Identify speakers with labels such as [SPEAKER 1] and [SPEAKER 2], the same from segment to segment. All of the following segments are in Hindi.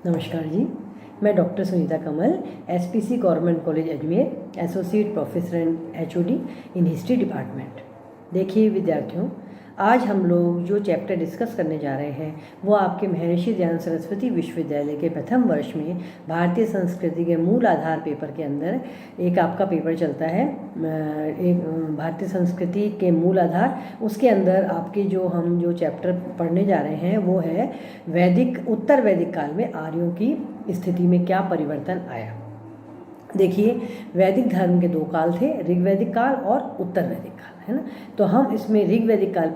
[SPEAKER 1] नमस्कार जी, मैं doctor Sunita Kamal, SPC government college Ajmer, associate professor and HOD in history department. देखिए विद्यार्थियों, आज हम लोग जो चैप्टर डिस्कस करने जा रहे हैं वो आपके महर्षि दयानंद सरस्वती विश्वविद्यालय के प्रथम वर्ष में भारतीय संस्कृति के मूल आधार पेपर के अंदर एक आपका पेपर चलता है, एक भारतीय संस्कृति के मूल आधार। उसके अंदर आपके हम जो चैप्टर पढ़ने जा रहे हैं वो है उत्तर वैदिक काल में आर्यों की स्थिति में क्या परिवर्तन आया। देखिए, वैदिक धर्म के दो काल थे, ऋग्वैदिक काल और उत्तर वैदिक काल, है ना। तो हम इसमें ऋग्वैदिक काल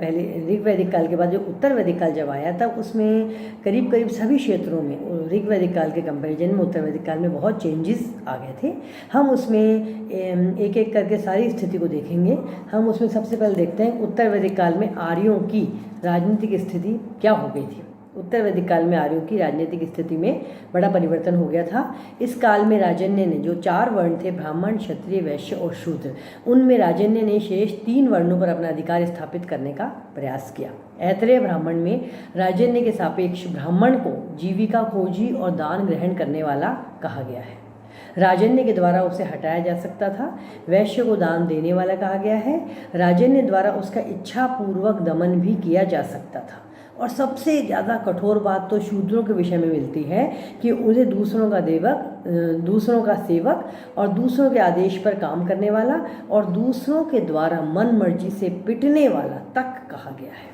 [SPEAKER 1] के बाद जो उत्तर वैदिक काल जब आया तब उसमें करीब करीब सभी क्षेत्रों में ऋग्वैदिक काल के कंपैरिजन में उत्तर वैदिक काल में बहुत चेंजेस आ गए थे। हम उसमें एक एक करके सारी स्थिति को देखेंगे। हम उसमें सबसे पहले देखते हैं उत्तर वैदिक काल में आर्यों की राजनीतिक स्थिति क्या हो गई थी। उत्तर वैदिक काल में आर्यों की राजनीतिक स्थिति में बड़ा परिवर्तन हो गया था। इस काल में राजन्य ने जो 4 वर्ण थे, ब्राह्मण, क्षत्रिय, वैश्य और शूद्र, उनमें राजन्य ने शेष 3 वर्णों पर अपना अधिकार स्थापित करने का प्रयास किया। ऐतरेय ब्राह्मण में राजन्य के सापेक्ष ब्राह्मण को जीविका खोजी और दान ग्रहण करने वाला कहा गया है। राजन्य के द्वारा उसे हटाया जा सकता था। वैश्य को दान देने वाला कहा गया है। राजन्य द्वारा उसका इच्छापूर्वक दमन भी किया जा सकता था। और सबसे ज़्यादा कठोर बात तो शूद्रों के विषय में मिलती है कि उन्हें दूसरों का सेवक और दूसरों के आदेश पर काम करने वाला और दूसरों के द्वारा मन मर्जी से पिटने वाला तक कहा गया है।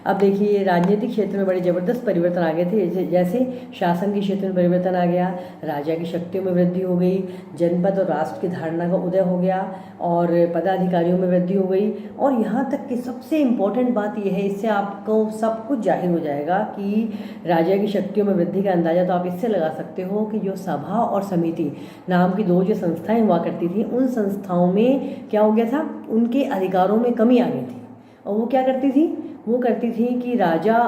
[SPEAKER 1] अब देखिए, राजनीतिक क्षेत्र में बड़े ज़बरदस्त परिवर्तन आ गए थे। जैसे शासन के क्षेत्र में परिवर्तन आ गया, राजा की शक्तियों में वृद्धि हो गई, जनपद और राष्ट्र की धारणा का उदय हो गया और पदाधिकारियों में वृद्धि हो गई। और यहाँ तक कि सबसे इम्पोर्टेंट बात यह है, इससे आपको सब कुछ जाहिर हो जाएगा कि राजा की शक्तियों में वृद्धि का अंदाज़ा तो आप इससे लगा सकते हो कि जो सभा और समिति नाम की 2 जो संस्थाएँ हुआ करती थी, उन संस्थाओं में क्या हो गया था, उनके अधिकारों में कमी आ गई थी। और वो क्या करती थी, वो करती थी कि राजा,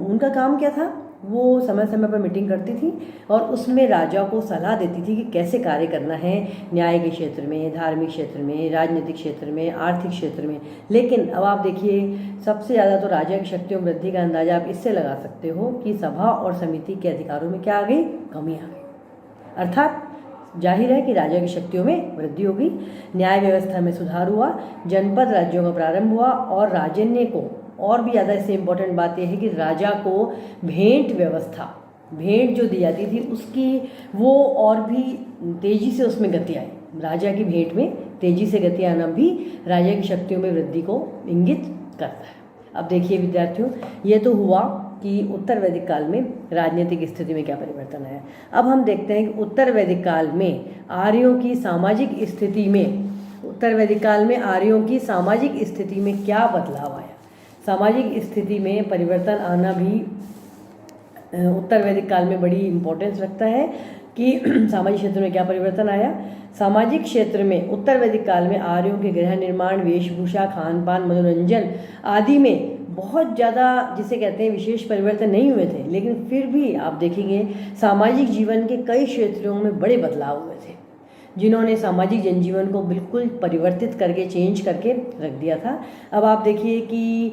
[SPEAKER 1] उनका काम क्या था, वो समय समय पर मीटिंग करती थी और उसमें राजा को सलाह देती थी कि कैसे कार्य करना है, न्याय के क्षेत्र में, धार्मिक क्षेत्र में, राजनीतिक क्षेत्र में, आर्थिक क्षेत्र में। लेकिन अब आप देखिए, सबसे ज़्यादा तो राजा की शक्तियों में वृद्धि का अंदाजा आप इससे लगा सकते हो कि सभा और समिति के अधिकारों में क्या आ गई, कमी आ गई। अर्थात जाहिर है कि राजा की शक्तियों में वृद्धि हो गई। न्याय व्यवस्था में सुधार हुआ, जनपद राज्यों का प्रारंभ हुआ और राजन्य को, और भी ज़्यादा इससे इम्पोर्टेंट बात यह है कि राजा को भेंट जो दी जाती थी उसकी वो और भी तेज़ी से उसमें गति आई। राजा की भेंट में तेज़ी से गति आना भी राजा की शक्तियों में वृद्धि को इंगित करता है। अब देखिए विद्यार्थियों, ये तो हुआ कि उत्तर वैदिक काल में राजनीतिक स्थिति में क्या परिवर्तन आया। अब हम देखते हैं कि उत्तर वैदिक काल में आर्यों की सामाजिक स्थिति में क्या बदलाव आया। सामाजिक स्थिति में परिवर्तन आना भी उत्तर वैदिक काल में बड़ी इम्पोर्टेंस रखता है कि सामाजिक क्षेत्र में क्या परिवर्तन आया। सामाजिक क्षेत्र में उत्तर वैदिक काल में आर्यों के गृह निर्माण, वेशभूषा, खान पान, मनोरंजन आदि में बहुत ज़्यादा, जिसे कहते हैं, विशेष परिवर्तन नहीं हुए थे। लेकिन फिर भी आप देखेंगे सामाजिक जीवन के कई क्षेत्रों में बड़े बदलाव हुए थे, जिन्होंने सामाजिक जनजीवन को बिल्कुल परिवर्तित करके, चेंज करके रख दिया था। अब आप देखिए कि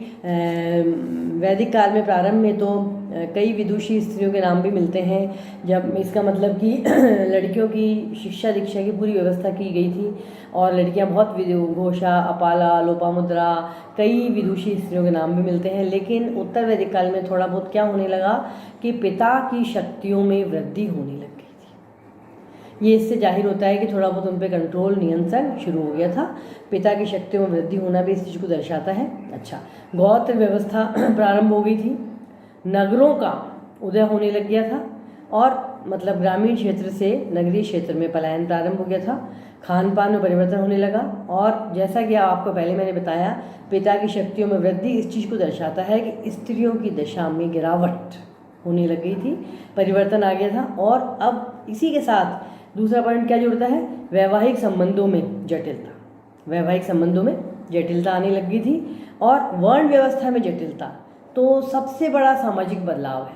[SPEAKER 1] वैदिक काल में प्रारंभ में तो कई विदुषी स्त्रियों के नाम भी मिलते हैं, जब इसका मतलब कि लड़कियों की शिक्षा दीक्षा की पूरी व्यवस्था की गई थी और लड़कियां बहुत घोषा, अपाला, लोपामुद्रा, कई विदुषी स्त्रियों के नाम भी मिलते हैं। लेकिन उत्तर वैदिक काल में थोड़ा बहुत क्या होने लगा कि पिता की शक्तियों में वृद्धि होने लगी। ये इससे जाहिर होता है कि थोड़ा बहुत उन पर कंट्रोल, नियंत्रण शुरू हो गया था। पिता की शक्तियों में वृद्धि होना भी इस चीज़ को दर्शाता है। अच्छा, गौत्र व्यवस्था प्रारंभ हो गई थी, नगरों का उदय होने लग गया था और मतलब ग्रामीण क्षेत्र से नगरीय क्षेत्र में पलायन प्रारंभ हो गया था। खान पान में परिवर्तन होने लगा और जैसा कि आपको पहले मैंने बताया, पिता की शक्तियों में वृद्धि इस चीज़ को दर्शाता है कि स्त्रियों की दशा में गिरावट होने लग गई थी, परिवर्तन आ गया था। और अब इसी के साथ दूसरा पॉइंट क्या जुड़ता है, वैवाहिक संबंधों में जटिलता आने लग गई थी और वर्ण व्यवस्था में जटिलता तो सबसे बड़ा सामाजिक बदलाव है।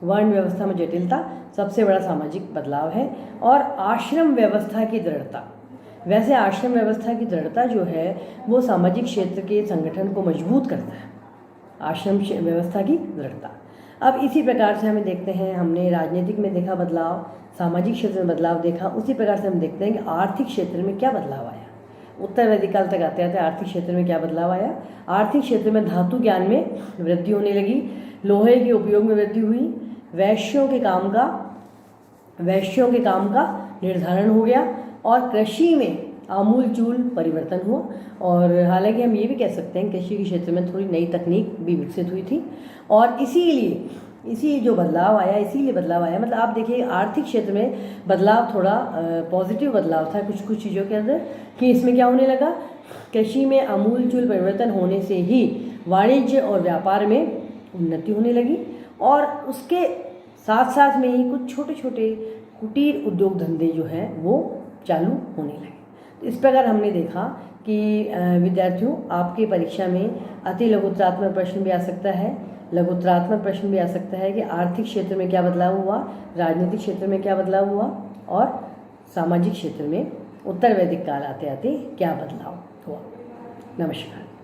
[SPEAKER 1] वर्ण व्यवस्था में जटिलता सबसे बड़ा सामाजिक बदलाव है। और आश्रम व्यवस्था की दृढ़ता, वैसे आश्रम व्यवस्था की दृढ़ता जो है वो सामाजिक क्षेत्र के संगठन को मजबूत करता है। आश्रम व्यवस्था की दृढ़ता। अब इसी प्रकार से हमें देखते हैं, हमने राजनीतिक में देखा बदलाव, सामाजिक क्षेत्र में बदलाव देखा, उसी प्रकार से हम देखते हैं कि आर्थिक क्षेत्र में क्या बदलाव आया। उत्तर वैदिक काल तक आते आते आर्थिक क्षेत्र में क्या बदलाव आया। आर्थिक क्षेत्र में धातु ज्ञान में वृद्धि होने लगी, लोहे के उपयोग में वृद्धि हुई, वैश्यों के काम का निर्धारण हो गया और कृषि में आमूलचूल परिवर्तन हुआ। और हालांकि हम ये भी कह सकते हैं कृषि के क्षेत्र में थोड़ी नई तकनीक भी विकसित हुई थी और इसीलिए बदलाव आया। मतलब आप देखिए आर्थिक क्षेत्र में बदलाव थोड़ा पॉजिटिव बदलाव था कुछ चीज़ों के अंदर, कि इसमें क्या होने लगा, कृषि में आमूलचूल परिवर्तन होने से ही वाणिज्य और व्यापार में उन्नति होने लगी और उसके साथ साथ में ही कुछ छोटे छोटे कुटीर उद्योग धंधे जो हैं वो चालू होने लगे। तो इस प्रकार हमने देखा कि विद्यार्थियों, आपके परीक्षा में अति लघुत्तरात्मक प्रश्न भी आ सकता है, लघुत्तरात्मक प्रश्न भी आ सकता है कि आर्थिक क्षेत्र में क्या बदलाव हुआ, राजनीतिक क्षेत्र में क्या बदलाव हुआ और सामाजिक क्षेत्र में उत्तर वैदिक काल आते आते क्या बदलाव हुआ। नमस्कार।